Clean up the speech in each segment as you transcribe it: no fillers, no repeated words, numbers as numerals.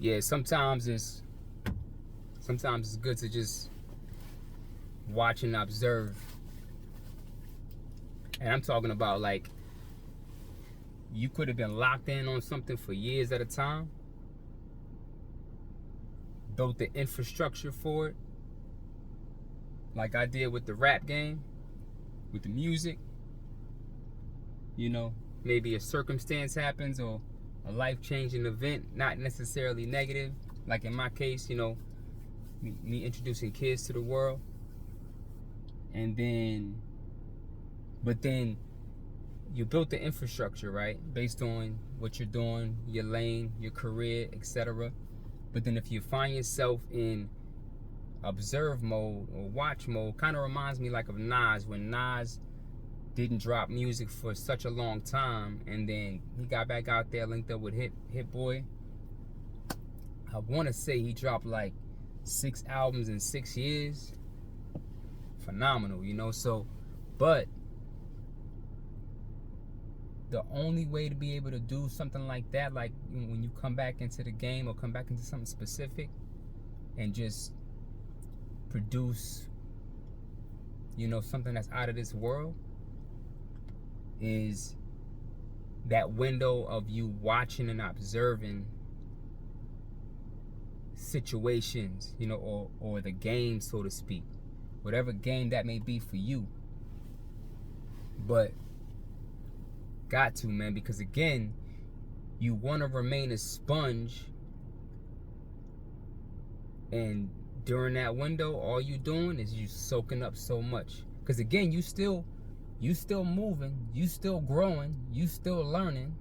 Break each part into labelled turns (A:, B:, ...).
A: yeah, sometimes it's good to just watch and observe. And I'm talking about like you could have been locked in on something for years at a time, built the infrastructure for it, like I did with the rap game, with the music. You know, maybe a circumstance happens or a life-changing event, not necessarily negative. Like in my case, me introducing kids to the world. And then, but then you built the infrastructure, right? Based on what you're doing, your lane, your career, etc. But then if you find yourself in observe mode or watch mode, kind of reminds me like of Nas, when Nas didn't drop music for such a long time, and then he got back out there, linked up with Hit Boy. I want to say he dropped like 6 albums in 6 years. Phenomenal, so, but the only way to be able to do something like that, like when you come back into the game or come back into something specific and just produce, something that's out of this world, is that window of you watching and observing situations, or the game, so to speak, whatever game that may be for you. But got to, man, because again, you want to remain a sponge, and during that window, all you doing is you soaking up so much. Because again, you still moving, you still growing, you still learning,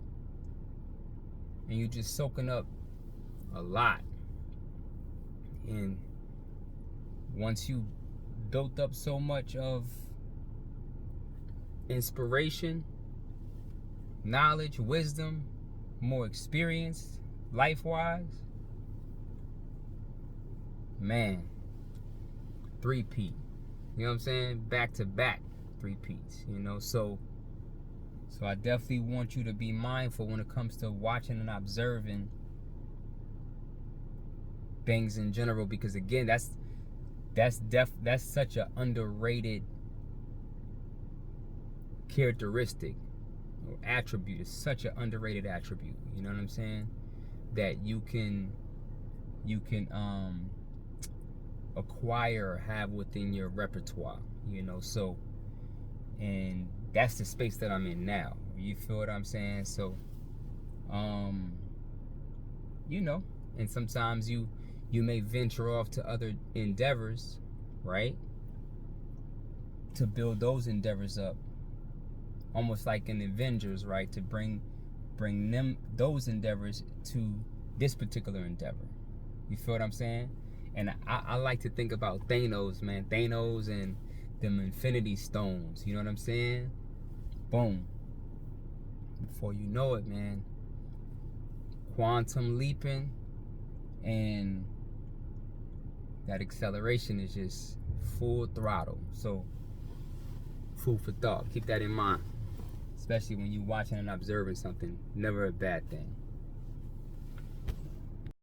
A: and you just soaking up a lot. And once you built up so much of inspiration, knowledge, wisdom, more experience, life-wise, man, three-peat. You know what I'm saying? Back to back three-peats, So I definitely want you to be mindful when it comes to watching and observing things in general, because again, that's such an underrated characteristic or attribute. It's such an underrated attribute, you know what I'm saying, that you can acquire or have within your repertoire, so, and that's the space that I'm in now. You feel what I'm saying? So and sometimes you may venture off to other endeavors, right, to build those endeavors up, almost like in Avengers, right, to bring those endeavors to this particular endeavor. You feel what I'm saying? And I like to think about Thanos, man. Thanos and them Infinity Stones. You know what I'm saying? Boom. Before you know it, man, quantum leaping, and that acceleration is just full throttle. So, food for thought. Keep that in mind. Especially when you're watching and observing something. Never a bad thing.